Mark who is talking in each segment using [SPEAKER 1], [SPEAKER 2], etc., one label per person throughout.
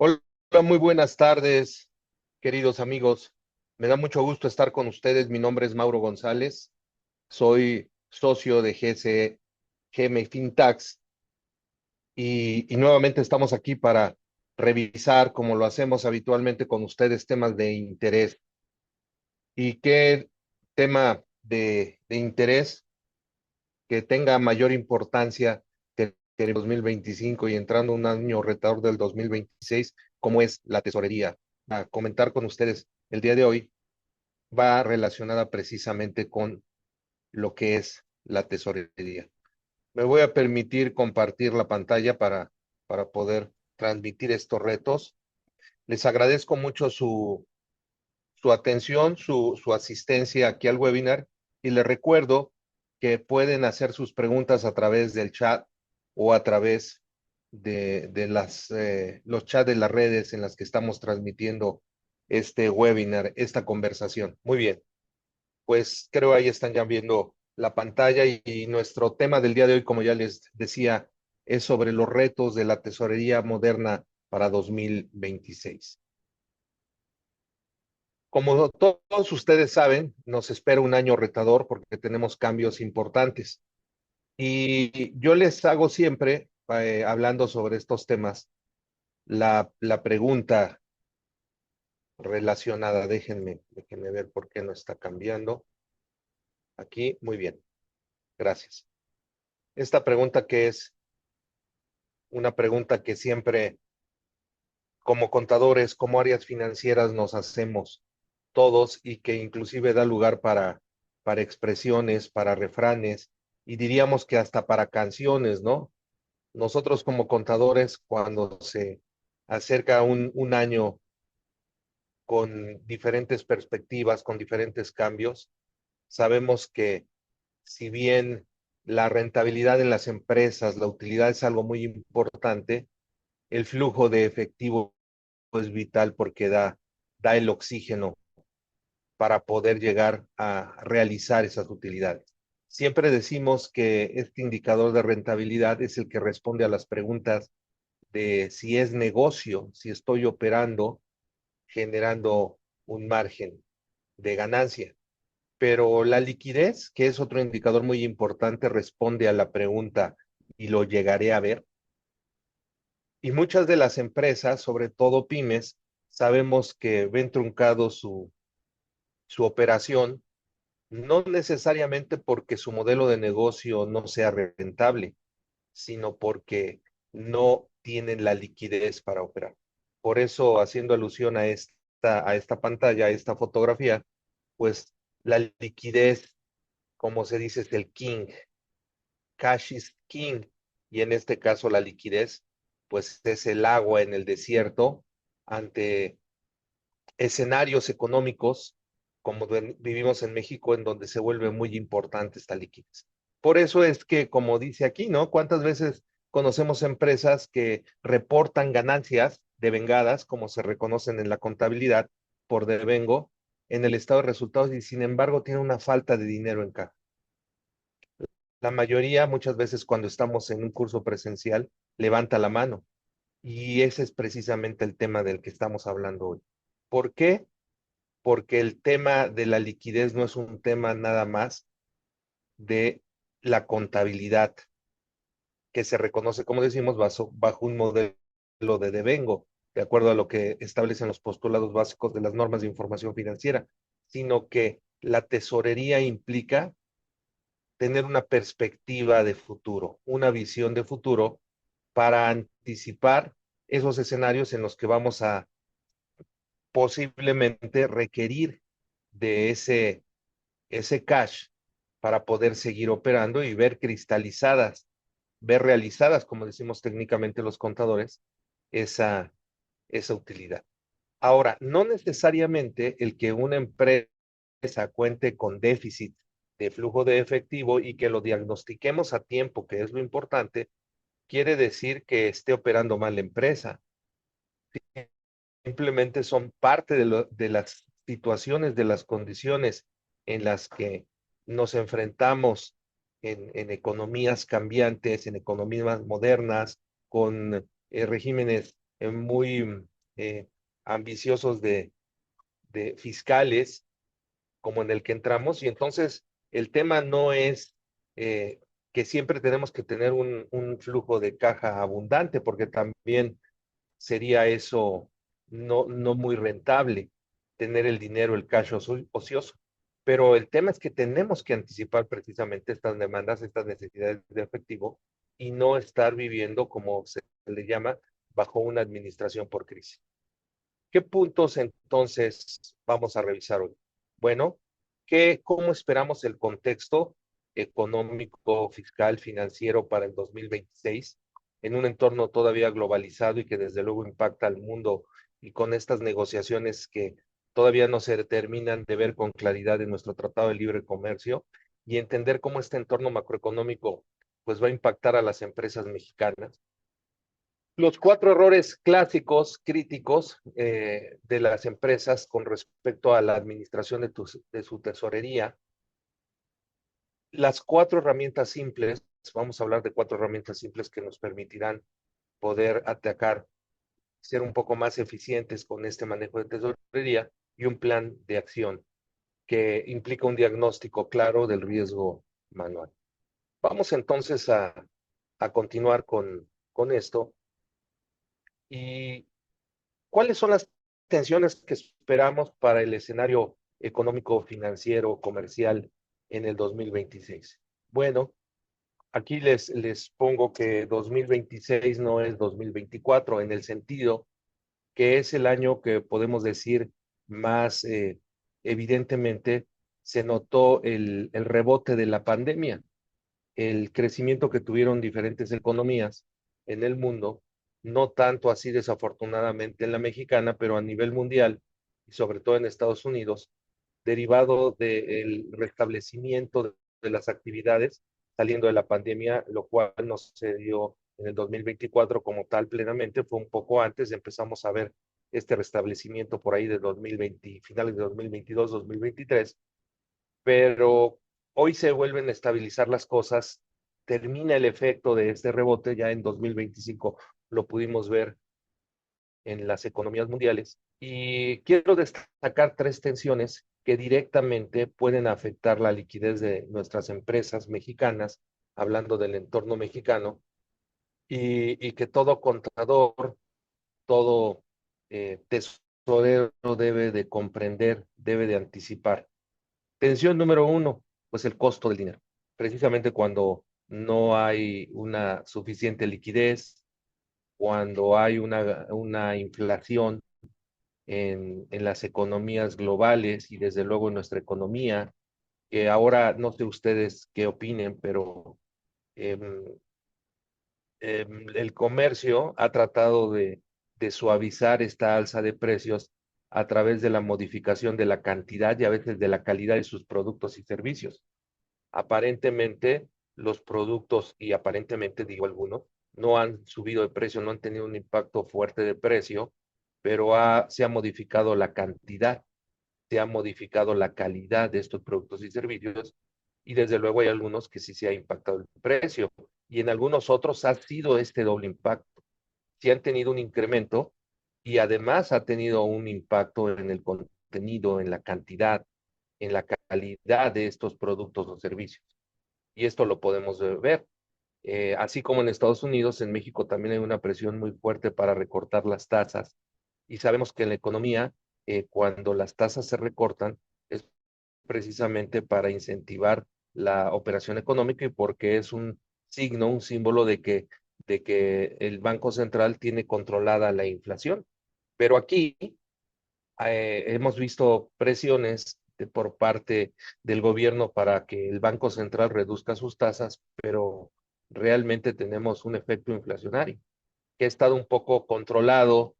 [SPEAKER 1] Hola, muy buenas tardes, queridos amigos. Me da mucho gusto estar con ustedes. Mi nombre es Mauro González. Soy socio de GM Fintax y nuevamente estamos aquí para revisar, como lo hacemos habitualmente con ustedes, temas de interés. ¿Y qué tema de interés que tenga mayor importancia que el 2025 y entrando un año retador del 2026, como es la tesorería? A comentar con ustedes el día de hoy va relacionada precisamente con lo que es la tesorería. Me voy a permitir compartir la pantalla para poder transmitir estos retos. Les agradezco mucho su atención, su asistencia aquí al webinar y les recuerdo que pueden hacer sus preguntas a través del chat o a través de los chats de las redes en las que estamos transmitiendo este webinar, esta conversación. Muy bien, pues creo ahí están ya viendo la pantalla y nuestro tema del día de hoy, como ya les decía, es sobre los retos de la tesorería moderna para 2026. Como todos ustedes saben, nos espera un año retador porque tenemos cambios importantes. Y yo les hago siempre, hablando sobre estos temas, la pregunta relacionada. Déjenme ver por qué no está cambiando. Aquí, muy bien, gracias. Esta pregunta que es una pregunta que siempre, como contadores, como áreas financieras, nos hacemos todos y que inclusive da lugar para expresiones, para refranes y diríamos que hasta para canciones, ¿no? Nosotros como contadores, cuando se acerca un año con diferentes perspectivas, con diferentes cambios, sabemos que si bien la rentabilidad en las empresas, la utilidad es algo muy importante, el flujo de efectivo es vital porque da el oxígeno para poder llegar a realizar esas utilidades. Siempre decimos que este indicador de rentabilidad es el que responde a las preguntas de si es negocio, si estoy operando, generando un margen de ganancia. Pero la liquidez, que es otro indicador muy importante, responde a la pregunta y lo llegaré a ver. Y muchas de las empresas, sobre todo pymes, sabemos que ven truncado su operación, no necesariamente porque su modelo de negocio no sea rentable, sino porque no tienen la liquidez para operar. Por eso, haciendo alusión a esta pantalla, a esta fotografía, pues la liquidez, como se dice, es el king, cash is king, y en este caso la liquidez, pues es el agua en el desierto ante escenarios económicos como vivimos en México, en donde se vuelve muy importante esta liquidez. Por eso es que, como dice aquí, ¿no? ¿Cuántas veces conocemos empresas que reportan ganancias devengadas, como se reconocen en la contabilidad, por devengo, en el estado de resultados y sin embargo tienen una falta de dinero en caja? La mayoría, muchas veces cuando estamos en un curso presencial, levanta la mano. Y ese es precisamente el tema del que estamos hablando hoy. ¿Por qué? Porque el tema de la liquidez no es un tema nada más de la contabilidad, que se reconoce, como decimos, bajo un modelo de devengo, de acuerdo a lo que establecen los postulados básicos de las normas de información financiera, sino que la tesorería implica tener una perspectiva de futuro, una visión de futuro para anticipar esos escenarios en los que vamos a posiblemente requerir de ese cash para poder seguir operando y ver cristalizadas, ver realizadas, como decimos técnicamente los contadores, esa, esa utilidad. Ahora, no necesariamente el que una empresa cuente con déficit de flujo de efectivo y que lo diagnostiquemos a tiempo, que es lo importante, quiere decir que esté operando mal la empresa. Simplemente son parte de las situaciones, de las condiciones en las que nos enfrentamos en economías cambiantes, en economías modernas, con regímenes muy ambiciosos de fiscales como en el que entramos, y entonces el tema no es que siempre tenemos que tener un flujo de caja abundante, porque también sería eso no muy rentable, tener el dinero, el cash ocioso. Pero el tema es que tenemos que anticipar precisamente estas demandas, estas necesidades de efectivo y no estar viviendo, como se le llama, bajo una administración por crisis. ¿Qué puntos entonces vamos a revisar hoy? Bueno, ¿cómo esperamos el contexto económico, fiscal, financiero para el 2026 en un entorno todavía globalizado y que desde luego impacta al mundo, y con estas negociaciones que todavía no se determinan de ver con claridad en nuestro Tratado de Libre Comercio, y entender cómo este entorno macroeconómico pues va a impactar a las empresas mexicanas? Los cuatro errores clásicos, críticos de las empresas con respecto a la administración de su tesorería. Las cuatro herramientas simples, vamos a hablar de cuatro herramientas simples que nos permitirán poder atacar, ser un poco más eficientes con este manejo de tesorería, y un plan de acción que implica un diagnóstico claro del riesgo manual. Vamos entonces a continuar con esto. ¿Y cuáles son las tensiones que esperamos para el escenario económico, financiero, comercial en el 2026? Bueno, aquí les pongo que 2026 no es 2024, en el sentido que es el año que podemos decir más evidentemente se notó el rebote de la pandemia, el crecimiento que tuvieron diferentes economías en el mundo, no tanto así desafortunadamente en la mexicana, pero a nivel mundial y sobre todo en Estados Unidos, derivado del restablecimiento de las actividades saliendo de la pandemia, lo cual no se dio en el 2024 como tal plenamente, fue un poco antes, empezamos a ver este restablecimiento por ahí de 2020, finales de 2022, 2023, pero hoy se vuelven a estabilizar las cosas, termina el efecto de este rebote, ya en 2025 lo pudimos ver en las economías mundiales, y quiero destacar tres tensiones que directamente pueden afectar la liquidez de nuestras empresas mexicanas, hablando del entorno mexicano, y que todo contador, todo tesorero debe de comprender, debe de anticipar. Tensión número uno, pues el costo del dinero. Precisamente cuando no hay una suficiente liquidez, cuando hay una inflación en las economías globales y desde luego en nuestra economía, que ahora no sé ustedes qué opinen, pero em, el comercio ha tratado de suavizar esta alza de precios a través de la modificación de la cantidad y a veces de la calidad de sus productos y servicios. Aparentemente los productos, y aparentemente digo algunos, no han subido de precio, no han tenido un impacto fuerte de precio, pero se ha modificado la cantidad, se ha modificado la calidad de estos productos y servicios, y desde luego hay algunos que sí se ha impactado el precio, y en algunos otros ha sido este doble impacto. Sí han tenido un incremento y además ha tenido un impacto en el contenido, en la cantidad, en la calidad de estos productos o servicios. Y esto lo podemos ver. Así como en Estados Unidos, en México también hay una presión muy fuerte para recortar las tasas. Y sabemos que en la economía, cuando las tasas se recortan, es precisamente para incentivar la operación económica, y porque es un signo, un símbolo de que el Banco Central tiene controlada la inflación. Pero aquí hemos visto presiones por parte del gobierno para que el Banco Central reduzca sus tasas, pero realmente tenemos un efecto inflacionario que ha estado un poco controlado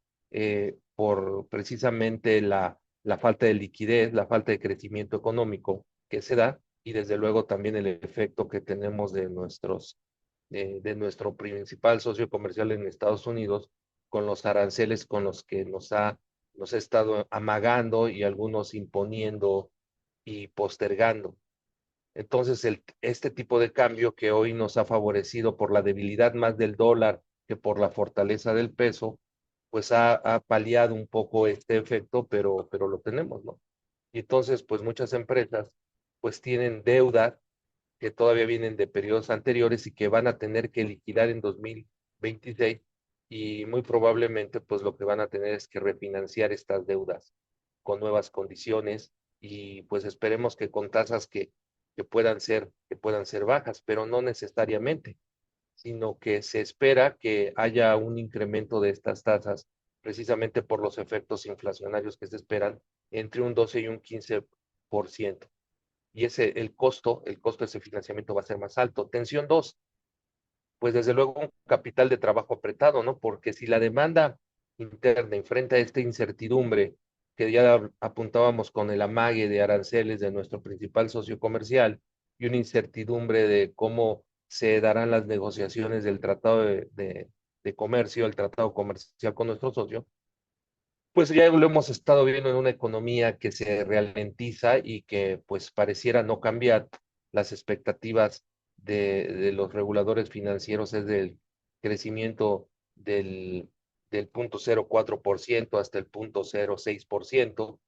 [SPEAKER 1] por precisamente la falta de liquidez, la falta de crecimiento económico que se da, y desde luego también el efecto que tenemos de nuestro principal socio comercial en Estados Unidos, con los aranceles con los que nos ha estado amagando y algunos imponiendo y postergando. Entonces, este tipo de cambio que hoy nos ha favorecido por la debilidad más del dólar que por la fortaleza del peso, pues ha paliado un poco este efecto, pero lo tenemos, ¿no? Y entonces, pues muchas empresas pues tienen deuda que todavía vienen de periodos anteriores y que van a tener que liquidar en 2026 y muy probablemente pues lo que van a tener es que refinanciar estas deudas con nuevas condiciones y pues esperemos que con tasas que puedan ser bajas, pero no necesariamente, sino que se espera que haya un incremento de estas tasas precisamente por los efectos inflacionarios que se esperan entre un 12 y un 15%. Y el costo de ese financiamiento va a ser más alto. Tensión dos, pues desde luego un capital de trabajo apretado, ¿no? Porque si la demanda interna enfrenta esta incertidumbre que ya apuntábamos con el amague de aranceles de nuestro principal socio comercial y una incertidumbre de cómo se darán las negociaciones del tratado de comercio, el tratado comercial con nuestro socio, pues ya lo hemos estado viendo en una economía que se ralentiza y que pues pareciera no cambiar. Las expectativas de los reguladores financieros es del crecimiento del 0,04% hasta el 0,06%.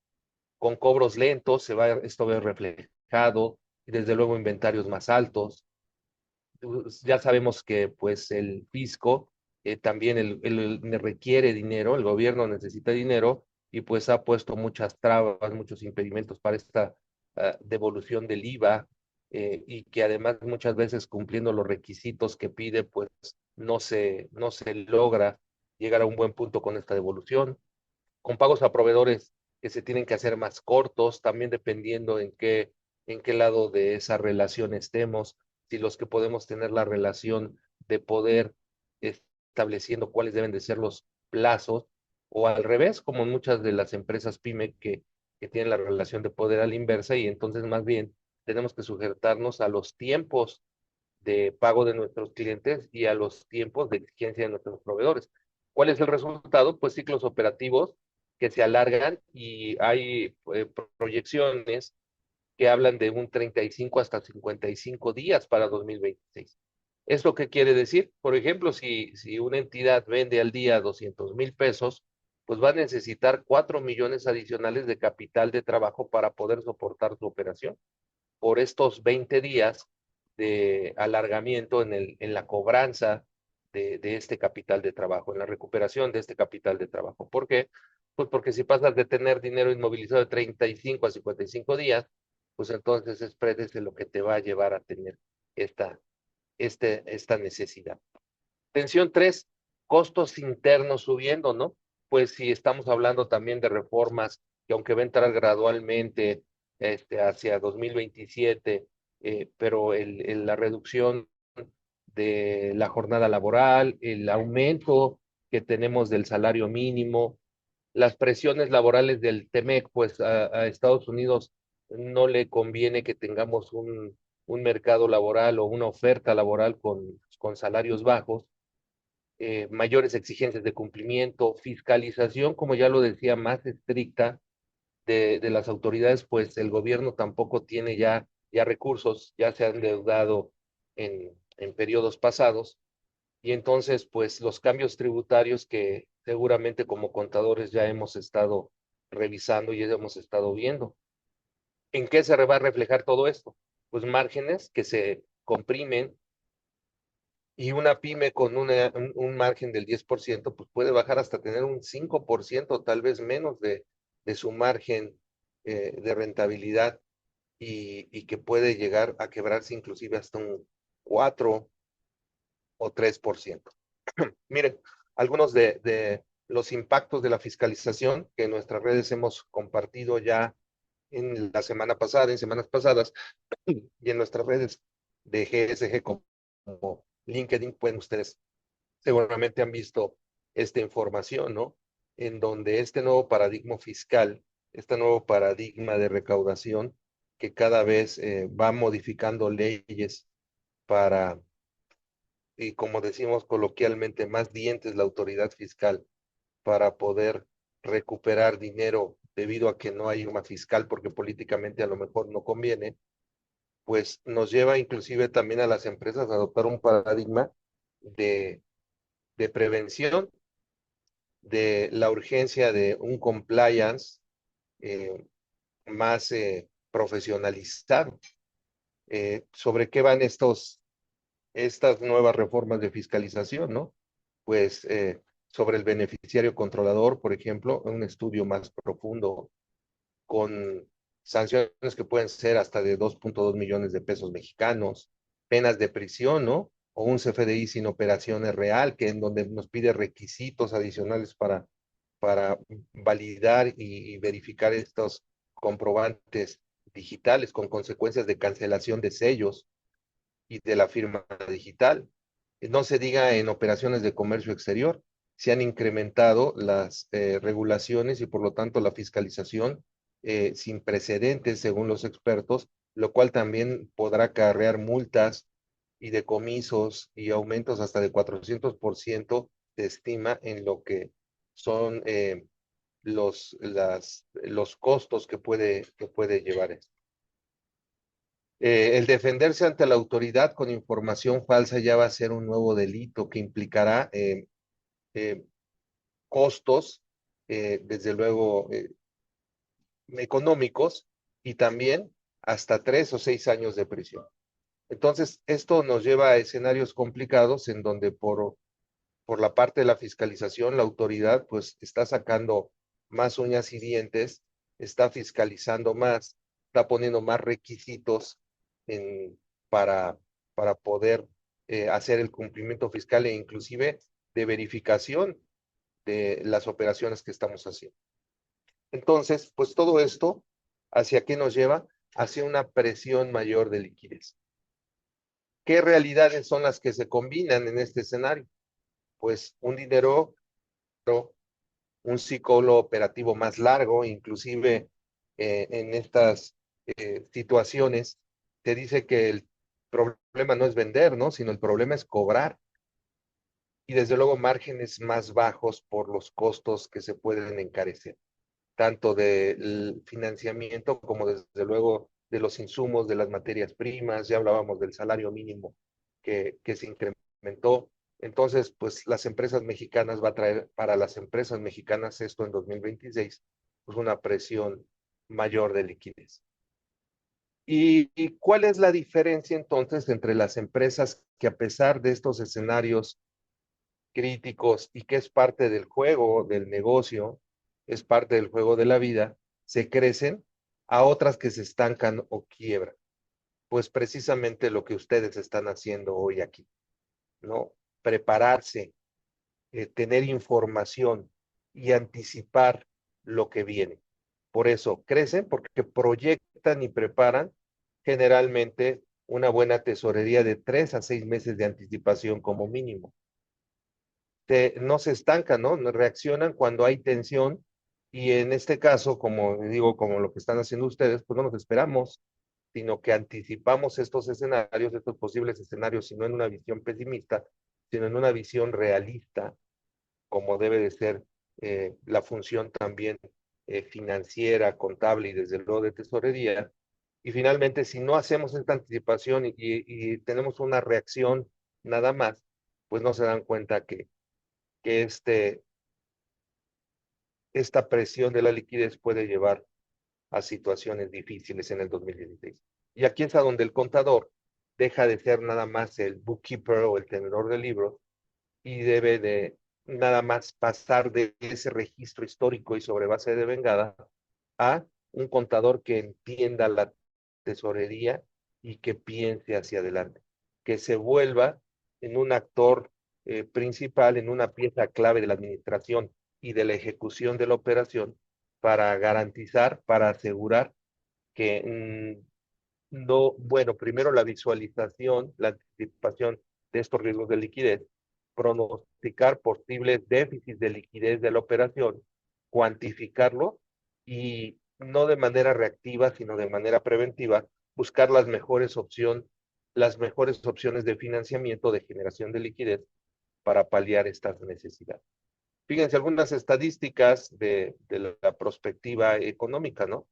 [SPEAKER 1] Con cobros lentos esto va reflejado y desde luego inventarios más altos. Ya sabemos que pues el fisco también requiere dinero, el gobierno necesita dinero y pues ha puesto muchas trabas, muchos impedimentos para esta devolución del IVA y que además muchas veces cumpliendo los requisitos que pide pues no se logra llegar a un buen punto con esta devolución con pagos a proveedores que se tienen que hacer más cortos, también dependiendo en qué lado de esa relación estemos, si los que podemos tener la relación de poder estableciendo cuáles deben de ser los plazos, o al revés, como muchas de las empresas PYME que tienen la relación de poder a la inversa, y entonces más bien tenemos que sujetarnos a los tiempos de pago de nuestros clientes y a los tiempos de exigencia de nuestros proveedores. ¿Cuál es el resultado? Pues ciclos operativos que se alargan y hay proyecciones que hablan de un 35 hasta 55 días para 2026. ¿Esto qué quiere decir? Por ejemplo, si una entidad vende al día 200,000 pesos, pues va a necesitar 4 millones adicionales de capital de trabajo para poder soportar su operación por estos 20 días de alargamiento en la cobranza de este capital de trabajo, en la recuperación de este capital de trabajo. ¿Por qué? Pues porque si pasas de tener dinero inmovilizado de 35 a 55 días, pues entonces spread es lo que te va a llevar a tener esta, esta necesidad. Tensión 3, costos internos subiendo, ¿no? Pues si estamos hablando también de reformas que aunque va a entrar gradualmente hacia 2027, pero la reducción de la jornada laboral, el aumento que tenemos del salario mínimo, las presiones laborales del TEMEC, pues a Estados Unidos no le conviene que tengamos un mercado laboral o una oferta laboral con salarios bajos, mayores exigencias de cumplimiento, fiscalización, como ya lo decía, más estricta de las autoridades, pues el gobierno tampoco tiene ya recursos, ya se han endeudado en periodos pasados, y entonces, pues los cambios tributarios que seguramente como contadores ya hemos estado revisando y ya hemos estado viendo. ¿En qué se va a reflejar todo esto? Pues márgenes que se comprimen y una pyme con un margen del 10%, pues puede bajar hasta tener un 5%, tal vez menos de su margen de rentabilidad y que puede llegar a quebrarse inclusive hasta un 4 o 3%. Miren, algunos de los impactos de la fiscalización que en nuestras redes hemos compartido ya en la semana pasada, en semanas pasadas, y en nuestras redes de GSG como LinkedIn, pueden ustedes seguramente han visto esta información, ¿no? En donde este nuevo paradigma fiscal, este nuevo paradigma de recaudación, que cada vez va modificando leyes para, y como decimos coloquialmente, más dientes la autoridad fiscal para poder recuperar dinero debido a que no hay una fiscal porque políticamente a lo mejor no conviene, pues nos lleva inclusive también a las empresas a adoptar un paradigma de prevención de la urgencia de un compliance más profesionalizado. ¿Sobre qué van estas nuevas reformas de fiscalización, no? Pues sobre el beneficiario controlador, por ejemplo, un estudio más profundo con sanciones que pueden ser hasta de 2.2 millones de pesos mexicanos, penas de prisión, ¿no? O un CFDI sin operaciones real, que en donde nos pide requisitos adicionales para validar y verificar estos comprobantes digitales con consecuencias de cancelación de sellos y de la firma digital. No se diga en operaciones de comercio exterior, se han incrementado las regulaciones y por lo tanto la fiscalización sin precedentes, según los expertos, lo cual también podrá acarrear multas y decomisos y aumentos hasta de 400% se estima en lo que son los costos que puede llevar esto. El defenderse ante la autoridad con información falsa ya va a ser un nuevo delito que implicará eh, costos, desde luego, económicos y también hasta 3 o 6 años de prisión. Entonces, esto nos lleva a escenarios complicados en donde por la parte de la fiscalización, la autoridad pues está sacando más uñas y dientes, está fiscalizando más, está poniendo más requisitos en, para, para poder hacer el cumplimiento fiscal e inclusive de verificación de las operaciones que estamos haciendo. Entonces, pues todo esto, ¿hacia qué nos lleva? Hacia una presión mayor de liquidez. ¿Qué realidades son las que se combinan en este escenario? Pues un dinero, un ciclo operativo más largo, inclusive en estas situaciones, te dice que el problema no es vender, ¿no? Sino el problema es cobrar. Y desde luego márgenes más bajos por los costos que se pueden encarecer, tanto del financiamiento como desde luego de los insumos, de las materias primas, ya hablábamos del salario mínimo que se incrementó. Entonces, pues las empresas mexicanas va a traer para las empresas mexicanas esto en 2026, pues una presión mayor de liquidez. ¿Y cuál es la diferencia entonces entre las empresas que a pesar de estos escenarios críticos y que es parte del juego, del negocio, es parte del juego de la vida, se crecen a otras que se estancan o quiebran? Pues precisamente lo que ustedes están haciendo hoy aquí, ¿no? Prepararse, tener información y anticipar lo que viene. Por eso crecen, porque proyectan y preparan generalmente una buena tesorería de 3 a 6 meses de anticipación como mínimo. No se estancan, ¿no? Reaccionan cuando hay tensión y en este caso, como digo, como lo que están haciendo ustedes, pues no nos esperamos, sino que anticipamos estos escenarios, estos posibles escenarios, y no en una visión pesimista, sino en una visión realista, como debe de ser la función también financiera, contable y desde luego de tesorería. Y finalmente, si no hacemos esta anticipación y tenemos una reacción nada más, pues no se dan cuenta que esta presión de la liquidez puede llevar a situaciones difíciles en el 2016. Y aquí es a donde el contador deja de ser nada más el bookkeeper o el tenedor de libros y debe de nada más pasar de ese registro histórico y sobre base de vengada a un contador que entienda la tesorería y que piense hacia adelante, que se vuelva en un actor principal, en una pieza clave de la administración y de la ejecución de la operación para garantizar, para asegurar que no, bueno, primero la visualización, la anticipación de estos riesgos de liquidez, pronosticar posibles déficits de liquidez de la operación, cuantificarlo y no de manera reactiva, sino de manera preventiva, buscar las mejores opciones de financiamiento, de generación de liquidez para paliar estas necesidades. Fíjense algunas estadísticas de la perspectiva económica, ¿no?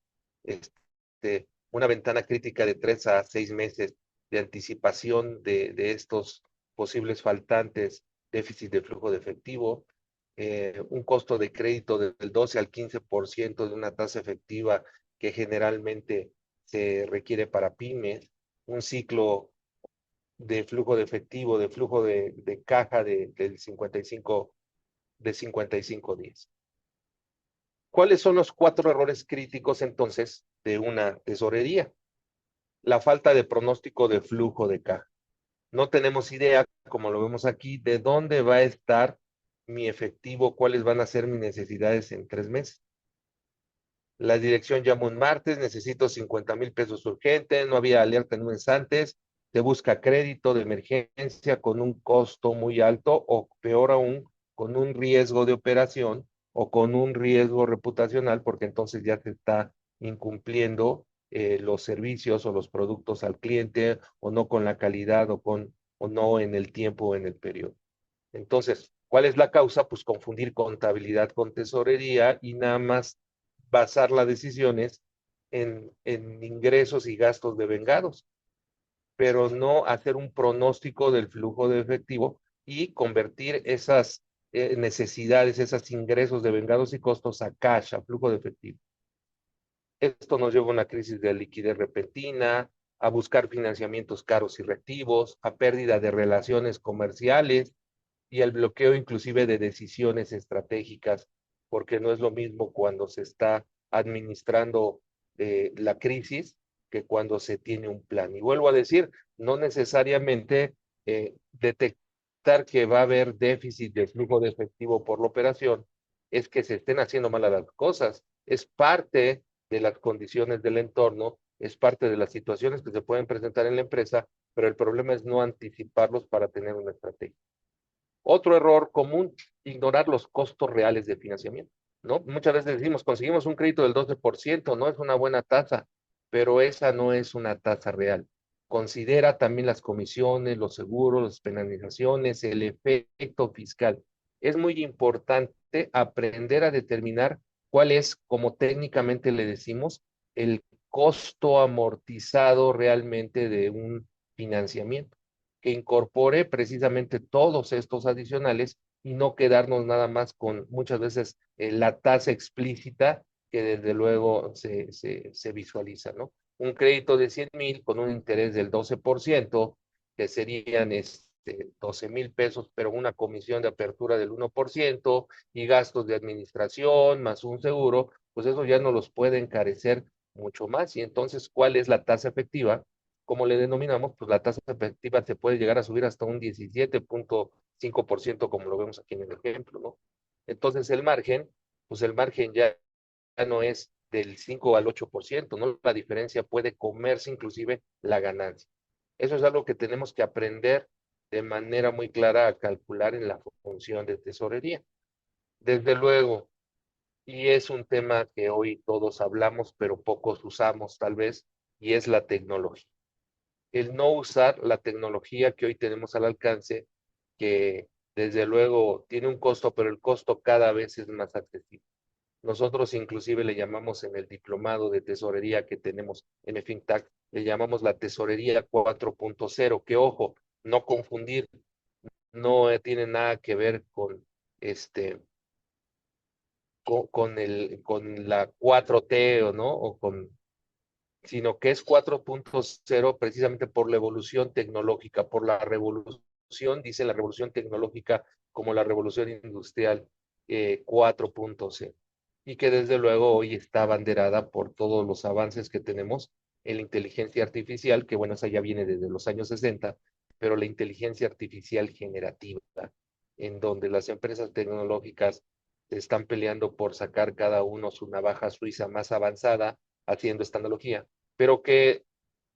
[SPEAKER 1] Una ventana crítica de 3 a 6 meses de anticipación de estos posibles faltantes, déficit de flujo de efectivo, un costo de crédito del 12 al 15% de una tasa efectiva que generalmente se requiere para pymes, un ciclo de flujo de efectivo, de flujo de caja del 55, de 55 días. ¿Cuáles son los 4 errores críticos entonces de una tesorería? La falta de pronóstico de flujo de caja. No tenemos idea, como lo vemos aquí, de dónde va a estar mi efectivo, cuáles van a ser mis necesidades en 3 meses. La dirección llama un martes, necesito 50,000 pesos urgentes, no había alerta en un mes antes, te busca crédito de emergencia con un costo muy alto o peor aún, con un riesgo de operación o con un riesgo reputacional, porque entonces ya se está incumpliendo los servicios o los productos al cliente o no con la calidad o no en el tiempo o en el periodo. Entonces, ¿cuál es la causa? Pues confundir contabilidad con tesorería y nada más basar las decisiones en ingresos y gastos de vengados, pero no hacer un pronóstico del flujo de efectivo y convertir esas necesidades, esos ingresos de vengados y costos a cash, a flujo de efectivo. Esto nos lleva a una crisis de liquidez repentina, a buscar financiamientos caros y reactivos, a pérdida de relaciones comerciales y al bloqueo inclusive de decisiones estratégicas, porque no es lo mismo cuando se está administrando la crisis que cuando se tiene un plan. Y vuelvo a decir, no necesariamente detectar que va a haber déficit de flujo de efectivo por la operación es que se estén haciendo mal las cosas, es parte de las condiciones del entorno, es parte de las situaciones que se pueden presentar en la empresa, pero el problema es no anticiparlos para tener una estrategia. Otro error común, ignorar los costos reales de financiamiento, ¿no? Muchas veces decimos, conseguimos un crédito del 12%, no es una buena tasa, pero esa no es una tasa real. Considera también las comisiones, los seguros, las penalizaciones, el efecto fiscal. Es muy importante aprender a determinar cuál es, como técnicamente le decimos, el costo amortizado realmente de un financiamiento que incorpore precisamente todos estos adicionales y no quedarnos nada más con muchas veces la tasa explícita que desde luego se visualiza, ¿no? Un crédito de 100,000 con un interés del 12%, que serían 12,000 pesos, pero una comisión de apertura del 1% y gastos de administración más un seguro, pues eso ya no los puede encarecer mucho más. Y entonces, ¿cuál es la tasa efectiva? Como le denominamos, pues la tasa efectiva se puede llegar a subir hasta un 17,5%, como lo vemos aquí en el ejemplo, ¿no? Entonces el margen, pues el margen ya no es del 5 al 8%, ¿no? La diferencia puede comerse inclusive la ganancia. Eso es algo que tenemos que aprender de manera muy clara a calcular en la función de tesorería. Desde luego, y es un tema que hoy todos hablamos, pero pocos usamos tal vez, y es la tecnología. El no usar la tecnología que hoy tenemos al alcance, que desde luego tiene un costo, pero el costo cada vez es más accesible. Nosotros inclusive le llamamos en el diplomado de tesorería que tenemos en el FinTech, le llamamos la tesorería 4.0, que ojo, no confundir, no tiene nada que ver con con la 4T o no, o con sino que es 4.0 precisamente por la evolución tecnológica, por la revolución, dice la revolución tecnológica como la revolución industrial 4.0, y que desde luego hoy está abanderada por todos los avances que tenemos en la inteligencia artificial, que bueno, esa ya viene desde los años 60, pero la inteligencia artificial generativa, en donde las empresas tecnológicas están peleando por sacar cada uno su navaja suiza más avanzada, haciendo esta analogía, pero que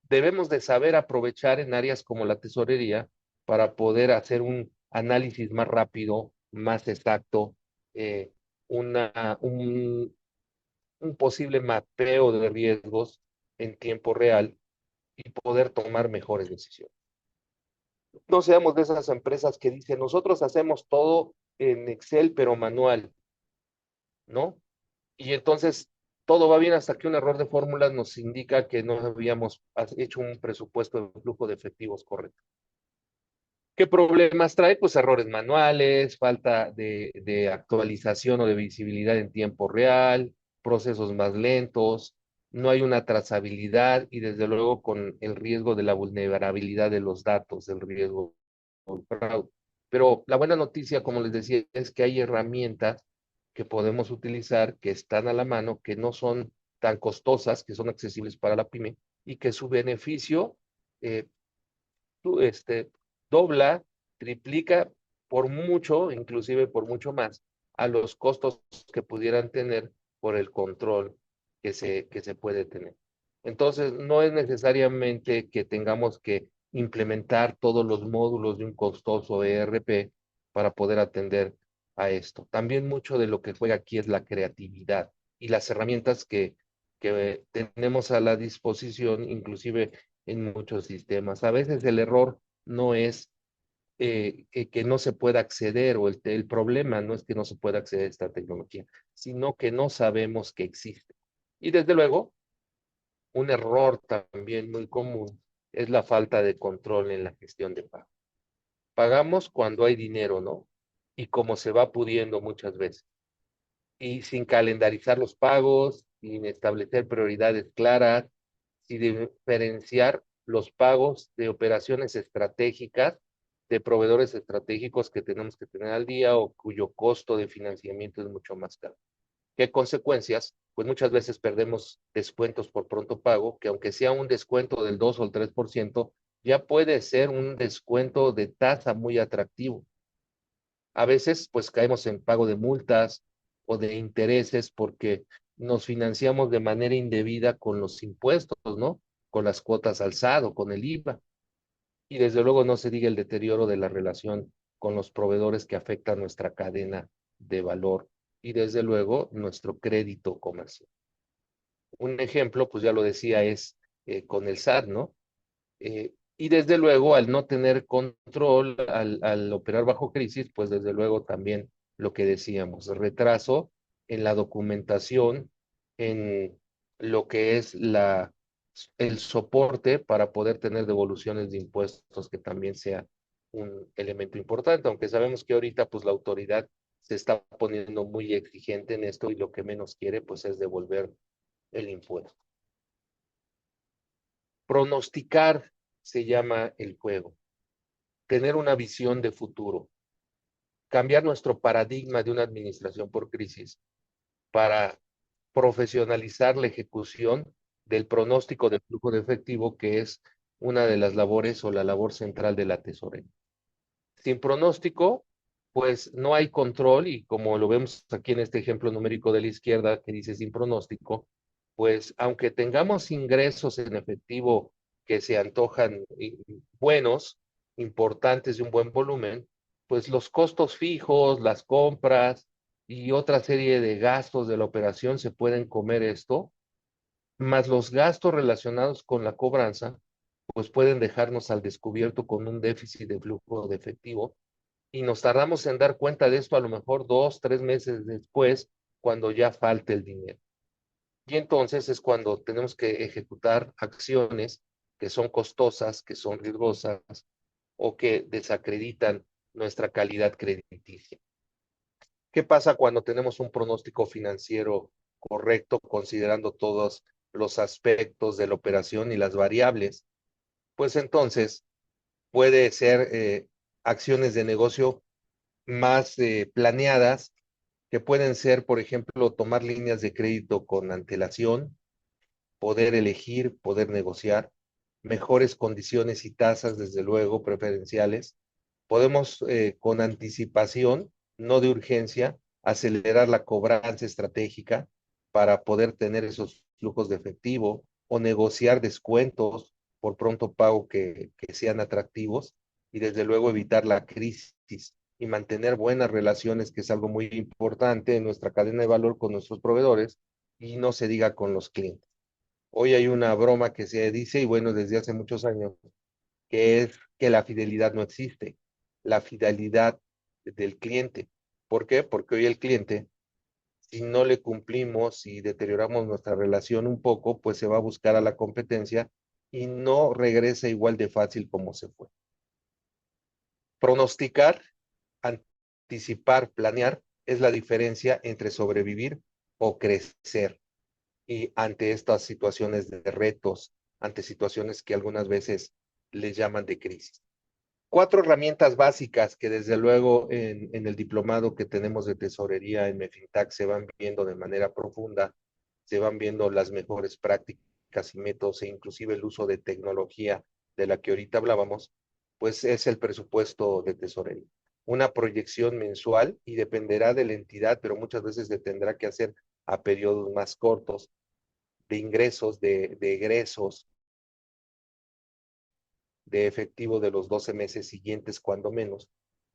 [SPEAKER 1] debemos de saber aprovechar en áreas como la tesorería para poder hacer un análisis más rápido, más exacto, eh, una, un posible mapeo de riesgos en tiempo real y poder tomar mejores decisiones. No seamos de esas empresas que dicen, nosotros hacemos todo en Excel, pero manual, ¿no? Y entonces todo va bien hasta que un error de fórmulas nos indica que no habíamos hecho un presupuesto de flujo de efectivos correcto. ¿Qué problemas trae? Pues errores manuales, falta de actualización o de visibilidad en tiempo real, procesos más lentos, no hay una trazabilidad y desde luego con el riesgo de la vulnerabilidad de los datos, el riesgo de fraude. Pero la buena noticia, como les decía, es que hay herramientas que podemos utilizar, que están a la mano, que no son tan costosas, que son accesibles para la pyme y que su beneficio eh, dobla, triplica por mucho, inclusive por mucho más, a los costos que pudieran tener por el control que se puede tener. Entonces, no es necesariamente que tengamos que implementar todos los módulos de un costoso ERP para poder atender a esto. También mucho de lo que juega aquí es la creatividad y las herramientas que tenemos a la disposición, inclusive en muchos sistemas. A veces el error no es que no se pueda acceder o el problema no es que no se pueda acceder a esta tecnología, sino que no sabemos que existe. Y desde luego, un error también muy común es la falta de control en la gestión de pago. Pagamos cuando hay dinero, ¿no? Y como se va pudiendo muchas veces. Y sin calendarizar los pagos, sin establecer prioridades claras, sin diferenciar los pagos de operaciones estratégicas, de proveedores estratégicos que tenemos que tener al día o cuyo costo de financiamiento es mucho más caro. ¿Qué consecuencias? Pues muchas veces perdemos descuentos por pronto pago, que aunque sea un descuento del 2 o el 3%, ya puede ser un descuento de tasa muy atractivo. A veces, pues caemos en pago de multas o de intereses porque nos financiamos de manera indebida con los impuestos, ¿no? Con las cuotas alzado, con el IVA. Y desde luego no se diga el deterioro de la relación con los proveedores que afecta nuestra cadena de valor y desde luego nuestro crédito comercial. Un ejemplo, pues ya lo decía, es con el SAT, ¿no? Y desde luego, al no tener control, al operar bajo crisis, pues desde luego también lo que decíamos, retraso en la documentación, en lo que es el soporte para poder tener devoluciones de impuestos, que también sea un elemento importante, aunque sabemos que ahorita pues la autoridad se está poniendo muy exigente en esto y lo que menos quiere pues es devolver el impuesto. Pronosticar se llama el juego. Tener una visión de futuro, cambiar nuestro paradigma de una administración por crisis para profesionalizar la ejecución del pronóstico de flujo de efectivo, que es una de las labores o la labor central de la tesorería. Sin pronóstico, pues no hay control y como lo vemos aquí en este ejemplo numérico de la izquierda que dice sin pronóstico, pues aunque tengamos ingresos en efectivo que se antojan buenos, importantes de un buen volumen, pues los costos fijos, las compras y otra serie de gastos de la operación se pueden comer esto, más los gastos relacionados con la cobranza, pues pueden dejarnos al descubierto con un déficit de flujo de efectivo y nos tardamos en dar cuenta de esto a lo mejor 2, 3 meses después, cuando ya falte el dinero. Y entonces es cuando tenemos que ejecutar acciones que son costosas, que son riesgosas o que desacreditan nuestra calidad crediticia. ¿Qué pasa cuando tenemos un pronóstico financiero correcto, considerando todos los aspectos de la operación y las variables? Pues entonces puede ser acciones de negocio más planeadas, que pueden ser, por ejemplo, tomar líneas de crédito con antelación, poder elegir, poder negociar, mejores condiciones y tasas, desde luego, preferenciales. Podemos, con anticipación, no de urgencia, acelerar la cobranza estratégica para poder tener esos flujos de efectivo o negociar descuentos por pronto pago que sean atractivos y desde luego evitar la crisis y mantener buenas relaciones, que es algo muy importante en nuestra cadena de valor con nuestros proveedores y no se diga con los clientes. Hoy hay una broma que se dice, y bueno, desde hace muchos años, que es que la fidelidad no existe, la fidelidad del cliente. ¿Por qué? Porque hoy el cliente, si no le cumplimos, si deterioramos nuestra relación un poco, pues se va a buscar a la competencia y no regresa igual de fácil como se fue. Pronosticar, anticipar, planear es la diferencia entre sobrevivir o crecer. Y ante estas situaciones de retos, ante situaciones que algunas veces les llaman de crisis. 4 herramientas básicas que desde luego en el diplomado que tenemos de tesorería en MEFINTAC se van viendo de manera profunda, se van viendo las mejores prácticas y métodos e inclusive el uso de tecnología de la que ahorita hablábamos, pues es el presupuesto de tesorería. Una proyección mensual y dependerá de la entidad, pero muchas veces se tendrá que hacer a periodos más cortos de ingresos, de egresos, de efectivo de los 12 meses siguientes, cuando menos,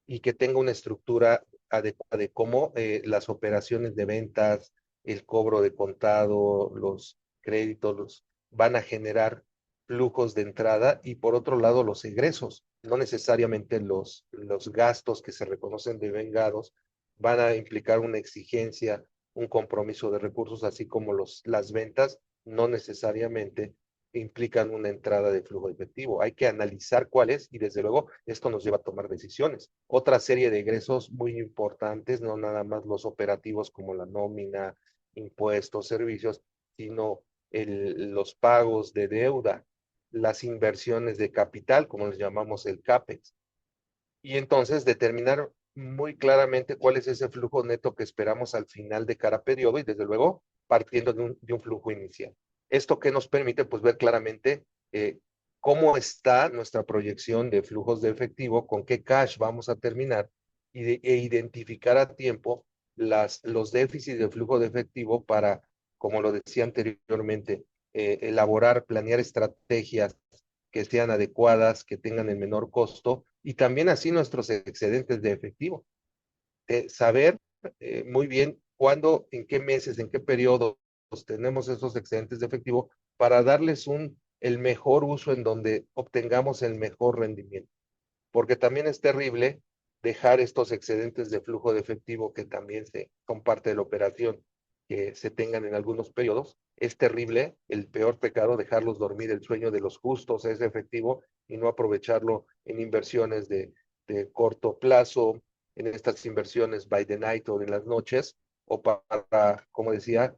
[SPEAKER 1] y que tenga una estructura adecuada de cómo las operaciones de ventas, el cobro de contado, los créditos, van a generar flujos de entrada y por otro lado los egresos, no necesariamente los gastos que se reconocen de vengados van a implicar una exigencia, un compromiso de recursos, así como las ventas no necesariamente implican una entrada de flujo efectivo. Hay que analizar cuáles y desde luego esto nos lleva a tomar decisiones. Otra serie de egresos muy importantes, no nada más los operativos como la nómina, impuestos, servicios, sino los pagos de deuda, las inversiones de capital, como les llamamos el CAPEX. Y entonces determinar muy claramente cuál es ese flujo neto que esperamos al final de cada periodo y desde luego partiendo de un flujo inicial. Esto que nos permite pues ver claramente cómo está nuestra proyección de flujos de efectivo, con qué cash vamos a terminar e identificar a tiempo los déficits de flujo de efectivo para, como lo decía anteriormente, elaborar, planear estrategias que sean adecuadas, que tengan el menor costo y también así nuestros excedentes de efectivo. Saber muy bien cuándo, en qué meses, en qué periodos tenemos esos excedentes de efectivo para darles el mejor uso en donde obtengamos el mejor rendimiento. Porque también es terrible dejar estos excedentes de flujo de efectivo que también son parte de la operación, que se tengan en algunos periodos. Es terrible, el peor pecado, dejarlos dormir el sueño de los justos, ese efectivo, y no aprovecharlo en inversiones de corto plazo, en estas inversiones by the night o en las noches, o para, como decía,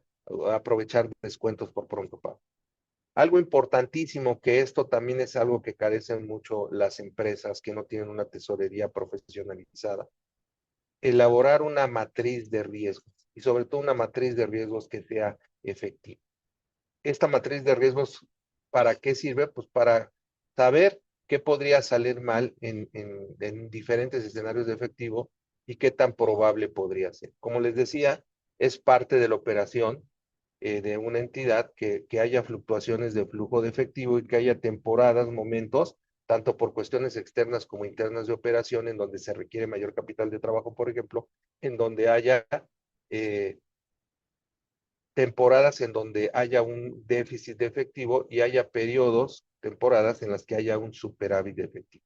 [SPEAKER 1] aprovechar descuentos por pronto pago. Algo importantísimo, que esto también es algo que carecen mucho las empresas que no tienen una tesorería profesionalizada, elaborar una matriz de riesgos y sobre todo una matriz de riesgos que sea efectiva. Esta matriz de riesgos, ¿para qué sirve? Pues para saber qué podría salir mal en diferentes escenarios de efectivo y qué tan probable podría ser. Como les decía, es parte de la operación de una entidad que haya fluctuaciones de flujo de efectivo y que haya temporadas, momentos, tanto por cuestiones externas como internas de operación, en donde se requiere mayor capital de trabajo, por ejemplo, en donde haya eh, temporadas en donde haya un déficit de efectivo y haya periodos, temporadas en las que haya un superávit de efectivo.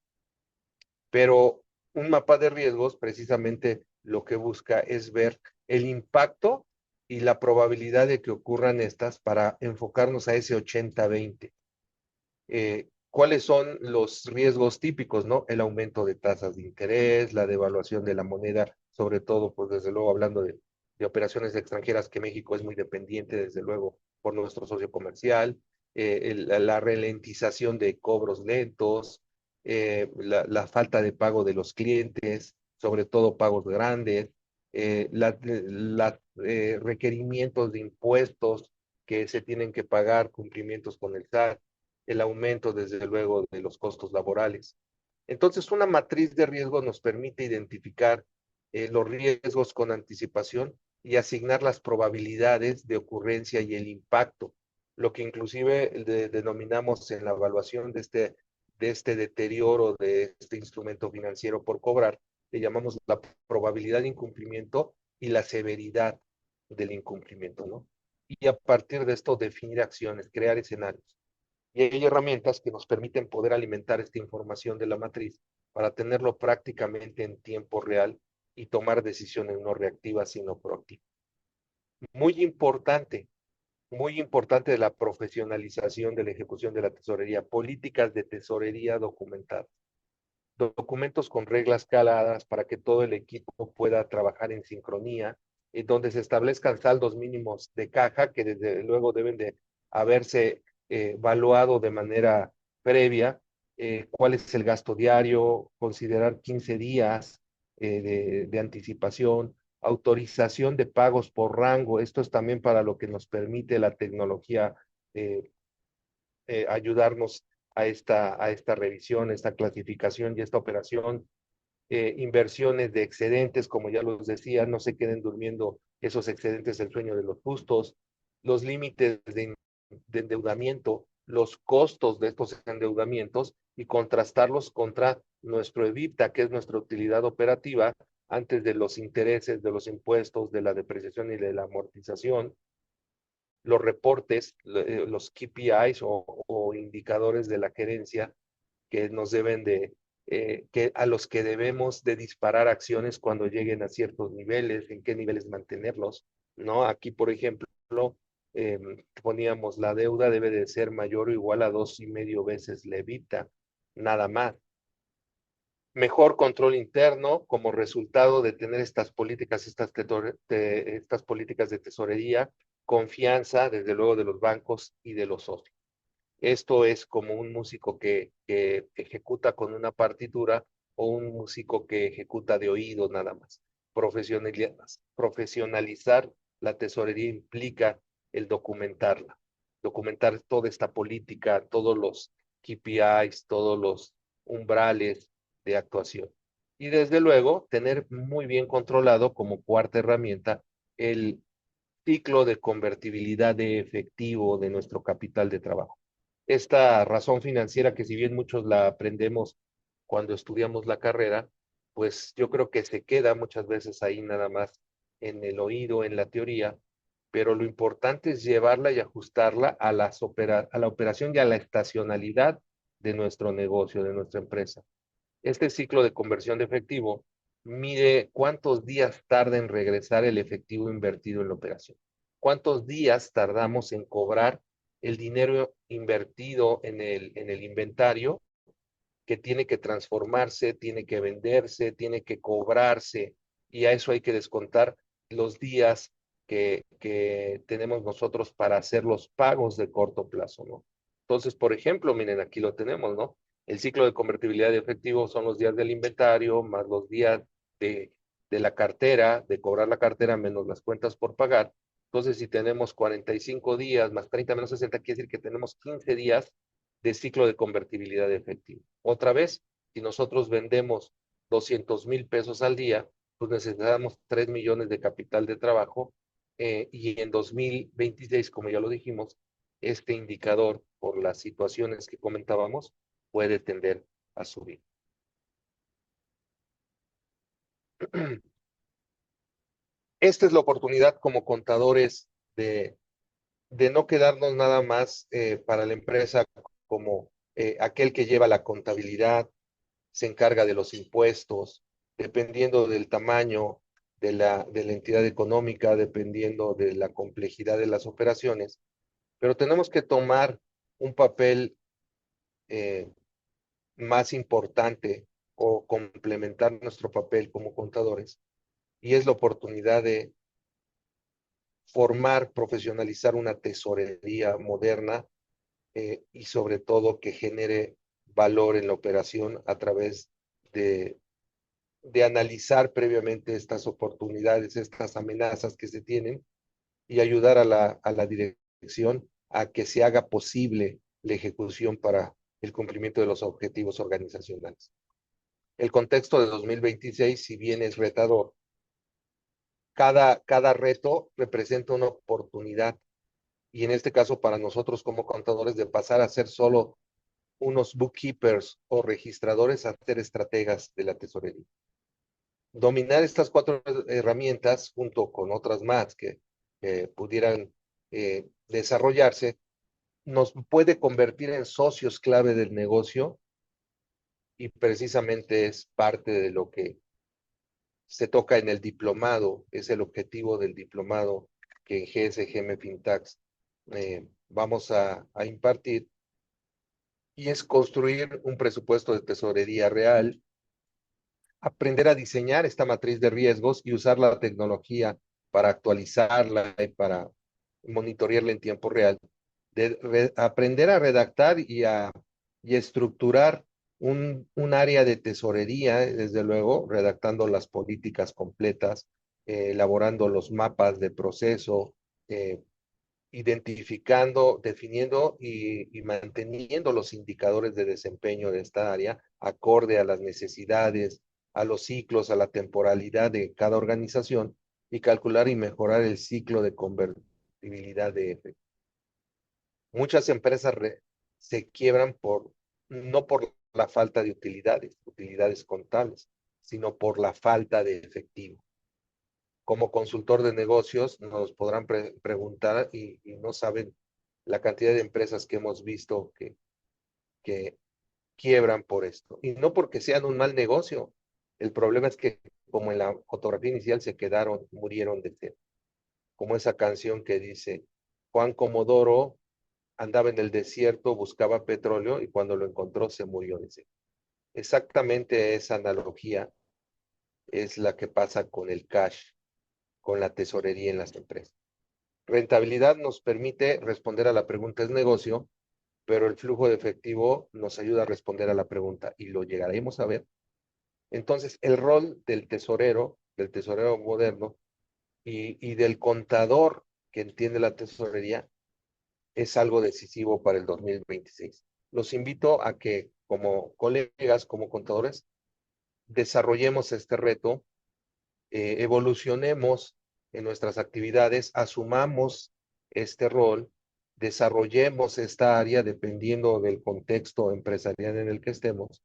[SPEAKER 1] Pero un mapa de riesgos precisamente lo que busca es ver el impacto y la probabilidad de que ocurran estas para enfocarnos a ese 80-20. ¿Cuáles son los riesgos típicos, no? El aumento de tasas de interés, la devaluación de la moneda, sobre todo, pues desde luego hablando de operaciones extranjeras, que México es muy dependiente, desde luego, por nuestro socio comercial, la ralentización de cobros lentos, la falta de pago de los clientes, sobre todo pagos grandes, requerimientos de impuestos que se tienen que pagar, cumplimientos con el SAT, el aumento, desde luego, de los costos laborales. Entonces, una matriz de riesgo nos permite identificar los riesgos con anticipación y asignar las probabilidades de ocurrencia y el impacto, lo que inclusive denominamos en la evaluación de este deterioro de este instrumento financiero por cobrar, le llamamos la probabilidad de incumplimiento y la severidad del incumplimiento, ¿no? Y a partir de esto definir acciones, crear escenarios. Y hay herramientas que nos permiten poder alimentar esta información de la matriz para tenerlo prácticamente en tiempo real y tomar decisiones no reactivas, sino proactivas. Muy importante de la profesionalización de la ejecución de la tesorería, políticas de tesorería documentadas. documentos con reglas claras para que todo el equipo pueda trabajar en sincronía, y donde se establezcan saldos mínimos de caja que desde luego deben de haberse evaluado de manera previa, cuál es el gasto diario, considerar 15 días de anticipación, autorización de pagos por rango. Esto es también para lo que nos permite la tecnología eh, ayudarnos a esta revisión, esta clasificación y esta operación. Inversiones de excedentes, como ya los decía, no se queden durmiendo esos excedentes del sueño de los justos, los límites de endeudamiento, los costos de estos endeudamientos y contrastarlos contra nuestro EBITDA, que es nuestra utilidad operativa, antes de los intereses, de los impuestos, de la depreciación y de la amortización, los reportes, los KPIs o indicadores de la gerencia que nos deben de, que a los que debemos de disparar acciones cuando lleguen a ciertos niveles, en qué niveles mantenerlos, ¿no? Aquí, por ejemplo, eh, poníamos la deuda debe de ser mayor o igual a 2,5 veces la EBITDA, nada más. Mejor control interno como resultado de tener estas políticas, estas políticas de tesorería, confianza, desde luego, de los bancos y de los socios. Esto es como un músico que ejecuta con una partitura o un músico que ejecuta de oído nada más. Profesionalizar la tesorería implica el documentarla, documentar toda esta política, todos los KPIs, todos los umbrales de actuación. Y desde luego, tener muy bien controlado como cuarta herramienta el ciclo de convertibilidad de efectivo de nuestro capital de trabajo. Esta razón financiera que si bien muchos la aprendemos cuando estudiamos la carrera, pues yo creo que se queda muchas veces ahí nada más en el oído, en la teoría, pero lo importante es llevarla y ajustarla a a la operación y a la estacionalidad de nuestro negocio, de nuestra empresa. Este ciclo de conversión de efectivo mide cuántos días tarda en regresar el efectivo invertido en la operación. ¿Cuántos días tardamos en cobrar el dinero invertido en el inventario que tiene que transformarse, tiene que venderse, tiene que cobrarse? Y a eso hay que descontar los días que tenemos nosotros para hacer los pagos de corto plazo, ¿no? Entonces, por ejemplo, miren, aquí lo tenemos, ¿no? El ciclo de convertibilidad de efectivo son los días del inventario más los días de, de la cartera, de cobrar la cartera menos las cuentas por pagar. Entonces, si tenemos 45 días más 30 menos 60, quiere decir que tenemos 15 días de ciclo de convertibilidad de efectivo. Otra vez, si nosotros vendemos 200,000 pesos al día, pues necesitamos 3 millones de capital de trabajo, y en 2026, como ya lo dijimos, este indicador, por las situaciones que comentábamos, puede tender a subir. Esta es la oportunidad como contadores de no quedarnos nada más para la empresa como aquel que lleva la contabilidad, se encarga de los impuestos, dependiendo del tamaño de la entidad económica, dependiendo de la complejidad de las operaciones, pero tenemos que tomar un papel eh, más importante o complementar nuestro papel como contadores, y es la oportunidad de formar, profesionalizar una tesorería moderna, y sobre todo que genere valor en la operación a través de analizar previamente estas oportunidades, estas amenazas que se tienen, y ayudar a la dirección a que se haga posible la ejecución para el cumplimiento de los objetivos organizacionales. El contexto de 2026, si bien es retador, cada reto representa una oportunidad, y en este caso para nosotros como contadores, de pasar a ser solo unos bookkeepers o registradores a ser estrategas de la tesorería. Dominar estas cuatro herramientas junto con otras más que pudieran desarrollarse nos puede convertir en socios clave del negocio, y precisamente es parte de lo que se toca en el diplomado, es el objetivo del diplomado que en GSGM Fintax vamos a impartir, y es construir un presupuesto de tesorería real aprender a diseñar esta matriz de riesgos y usar la tecnología para actualizarla y para monitorearla en tiempo real, de aprender a redactar y estructurar un área de tesorería, desde luego, redactando las políticas completas, elaborando los mapas de proceso, identificando, definiendo y manteniendo los indicadores de desempeño de esta área acorde a las necesidades, a los ciclos, a la temporalidad de cada organización y calcular y mejorar el ciclo de convertibilidad de efectivo. Muchas empresas se quiebran no por la falta de utilidades contables, sino por la falta de efectivo. Como consultor de negocios nos podrán preguntar y no saben la cantidad de empresas que hemos visto que quiebran por esto. Y no porque sean un mal negocio. El problema es que, como en la fotografía inicial, se quedaron, murieron de sed. Como esa canción que dice, Juan Comodoro andaba en el desierto, buscaba petróleo y cuando lo encontró se murió de sed. Exactamente esa analogía es la que pasa con el cash, con la tesorería en las empresas. Rentabilidad nos permite responder a la pregunta ¿es negocio? Pero el flujo de efectivo nos ayuda a responder a la pregunta y lo llegaremos a ver. Entonces, el rol del tesorero moderno y del contador que entiende la tesorería es algo decisivo para el 2026. Los invito a que como colegas, como contadores, desarrollemos este reto, evolucionemos en nuestras actividades, asumamos este rol, desarrollemos esta área dependiendo del contexto empresarial en el que estemos.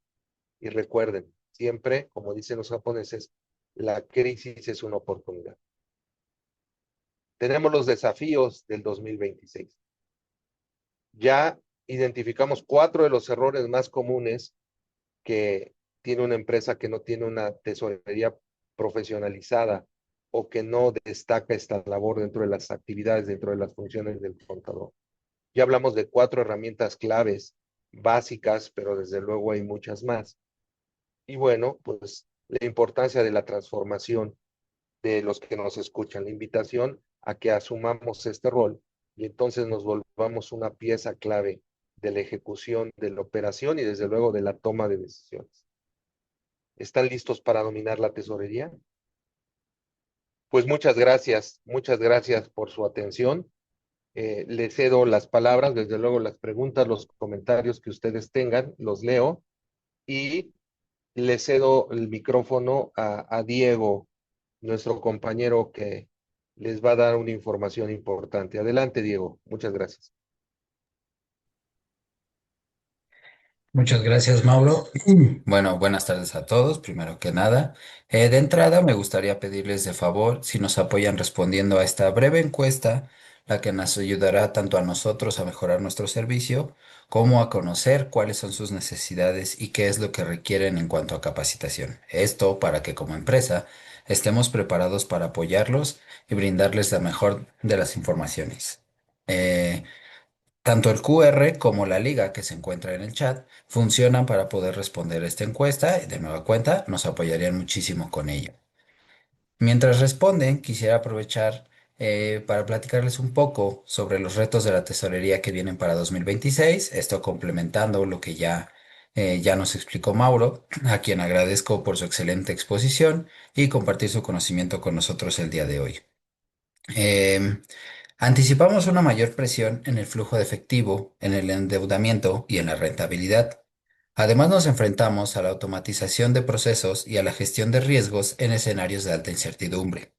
[SPEAKER 1] Y recuerden, siempre, como dicen los japoneses, la crisis es una oportunidad. Tenemos los desafíos del 2026. Ya identificamos 4 de los errores más comunes que tiene una empresa que no tiene una tesorería profesionalizada o que no destaca esta labor dentro de las actividades, dentro de las funciones del contador. Ya hablamos de 4 herramientas claves básicas, pero desde luego hay muchas más. Y bueno, pues la importancia de la transformación de los que nos escuchan, la invitación a que asumamos este rol y entonces nos volvamos una pieza clave de la ejecución, de la operación y desde luego de la toma de decisiones. ¿Están listos para dominar la tesorería? Pues muchas gracias por su atención. Le cedo las palabras, desde luego las preguntas, los comentarios que ustedes tengan, los leo y le cedo el micrófono a Diego, nuestro compañero que les va a dar una información importante. Adelante, Diego. Muchas gracias.
[SPEAKER 2] Muchas gracias, Mauro. Bueno, buenas tardes a todos, primero que nada. De entrada, me gustaría pedirles de favor si nos apoyan respondiendo a esta breve encuesta, la que nos ayudará tanto a nosotros a mejorar nuestro servicio, como a conocer cuáles son sus necesidades y qué es lo que requieren en cuanto a capacitación. Esto para que como empresa estemos preparados para apoyarlos y brindarles la mejor de las informaciones. Eh, Tanto el QR como la liga que se encuentra en el chat funcionan para poder responder esta encuesta y de nueva cuenta nos apoyarían muchísimo con ello. Mientras responden, quisiera aprovechar para platicarles un poco sobre los retos de la tesorería que vienen para 2026, esto complementando lo que ya nos explicó Mauro, a quien agradezco por su excelente exposición y compartir su conocimiento con nosotros el día de hoy. Em, Anticipamos una mayor presión en el flujo de efectivo, en el endeudamiento y en la rentabilidad. Además, nos enfrentamos a la automatización de procesos y a la gestión de riesgos en escenarios de alta incertidumbre.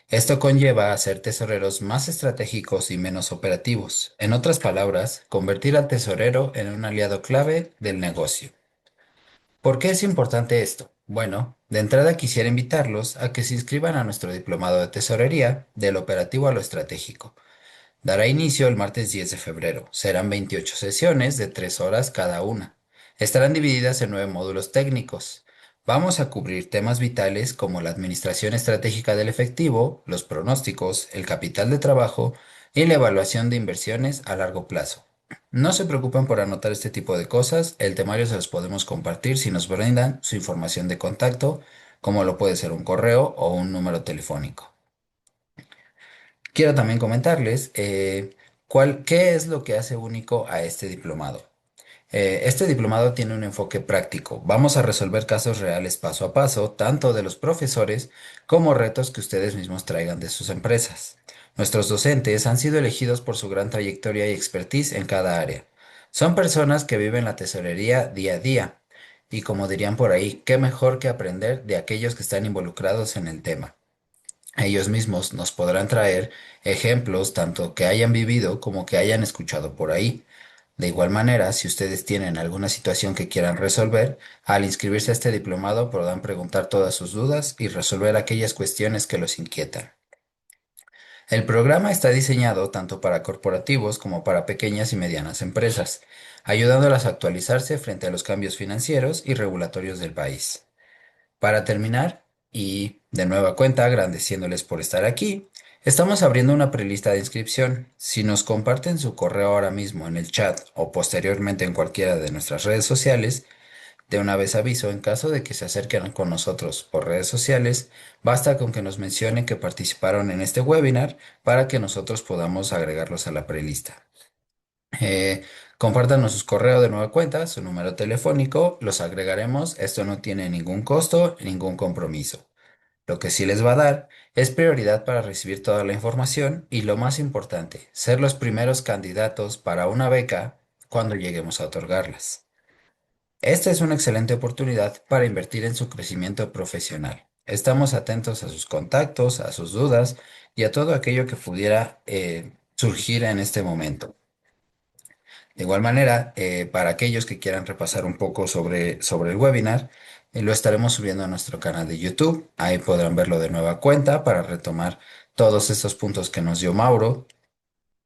[SPEAKER 2] Esto conlleva a ser tesoreros más estratégicos y menos operativos. En otras palabras, convertir al tesorero en un aliado clave del negocio. ¿Por qué es importante esto? Bueno, de entrada quisiera invitarlos a que se inscriban a nuestro diplomado de tesorería, del operativo a lo estratégico. Dará inicio el martes 10 de febrero. Serán 28 sesiones de 3 horas cada una. Estarán divididas en 9 módulos técnicos. Vamos a cubrir temas vitales como la administración estratégica del efectivo, los pronósticos, el capital de trabajo y la evaluación de inversiones a largo plazo. No se preocupen por anotar este tipo de cosas, el temario se los podemos compartir si nos brindan su información de contacto, como lo puede ser un correo o un número telefónico. Quiero también comentarles qué es lo que hace único a este diplomado. Este diplomado tiene un enfoque práctico. Vamos a resolver casos reales paso a paso, tanto de los profesores como retos que ustedes mismos traigan de sus empresas. Nuestros docentes han sido elegidos por su gran trayectoria y expertise en cada área. Son personas que viven la tesorería día a día. Y como dirían por ahí, qué mejor que aprender de aquellos que están involucrados en el tema. Ellos mismos nos podrán traer ejemplos tanto que hayan vivido como que hayan escuchado por ahí. De igual manera, si ustedes tienen alguna situación que quieran resolver, al inscribirse a este diplomado podrán preguntar todas sus dudas y resolver aquellas cuestiones que los inquietan. El programa está diseñado tanto para corporativos como para pequeñas y medianas empresas, ayudándolas a actualizarse frente a los cambios financieros y regulatorios del país. Para terminar, y de nueva cuenta agradeciéndoles por estar aquí, estamos abriendo una prelista de inscripción. Si nos comparten su correo ahora mismo en el chat o posteriormente en cualquiera de nuestras redes sociales, de una vez aviso, en caso de que se acerquen con nosotros por redes sociales, basta con que nos mencionen que participaron en este webinar para que nosotros podamos agregarlos a la prelista. Eh, Compártanos sus correos de nueva cuenta, su número telefónico, los agregaremos. Esto no tiene ningún costo, ningún compromiso. Lo que sí les va a dar es prioridad para recibir toda la información y lo más importante, ser los primeros candidatos para una beca cuando lleguemos a otorgarlas. Esta es una excelente oportunidad para invertir en su crecimiento profesional. Estamos atentos a sus contactos, a sus dudas y a todo aquello que pudiera surgir en este momento. De igual manera, para aquellos que quieran repasar un poco sobre el webinar, lo estaremos subiendo a nuestro canal de YouTube. Ahí podrán verlo de nueva cuenta para retomar todos estos puntos que nos dio Mauro.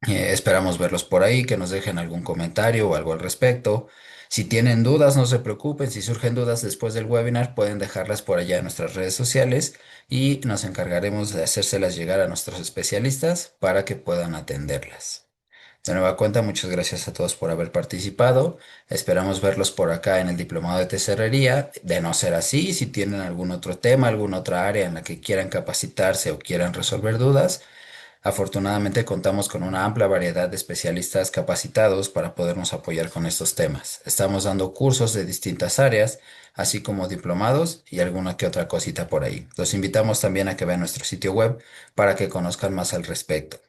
[SPEAKER 2] Esperamos verlos por ahí, que nos dejen algún comentario o algo al respecto. Si tienen dudas, no se preocupen. Si surgen dudas después del webinar, pueden dejarlas por allá en nuestras redes sociales y nos encargaremos de hacérselas llegar a nuestros especialistas para que puedan atenderlas. De nueva cuenta, muchas gracias a todos por haber participado. Esperamos verlos por acá en el Diplomado de Tesorería. De no ser así, si tienen algún otro tema, alguna otra área en la que quieran capacitarse o quieran resolver dudas, afortunadamente contamos con una amplia variedad de especialistas capacitados para podernos apoyar con estos temas. Estamos dando cursos de distintas áreas, así como diplomados y alguna que otra cosita por ahí. Los invitamos también a que vean nuestro sitio web para que conozcan más al respecto.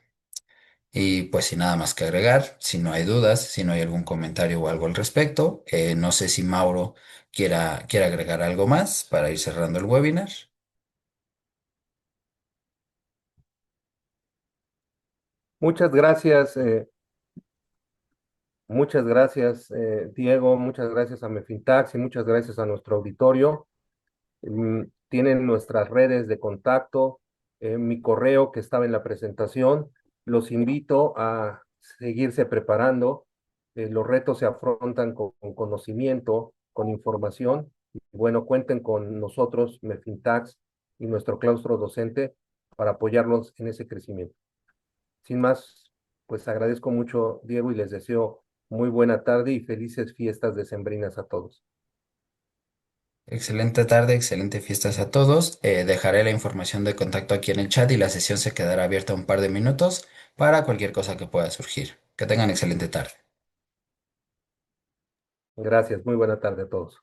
[SPEAKER 2] Y pues sin nada más que agregar, si no hay dudas, si no hay algún comentario o algo al respecto, no sé si Mauro quiera agregar algo más para ir cerrando el webinar.
[SPEAKER 1] Muchas gracias, Diego, muchas gracias a Mefintax y muchas gracias a nuestro auditorio. Tienen nuestras redes de contacto, mi correo que estaba en la presentación. Los invito a seguirse preparando. Los retos se afrontan con conocimiento, con información. Y bueno, cuenten con nosotros, Mefintax y nuestro claustro docente para apoyarlos en ese crecimiento. Sin más, pues agradezco mucho, Diego, y les deseo muy buena tarde y felices fiestas decembrinas a todos.
[SPEAKER 2] Excelente tarde, excelente fiestas a todos. Dejaré la información de contacto aquí en el chat y la sesión se quedará abierta un par de minutos para cualquier cosa que pueda surgir. Que tengan excelente tarde.
[SPEAKER 1] Gracias, muy buena tarde a todos.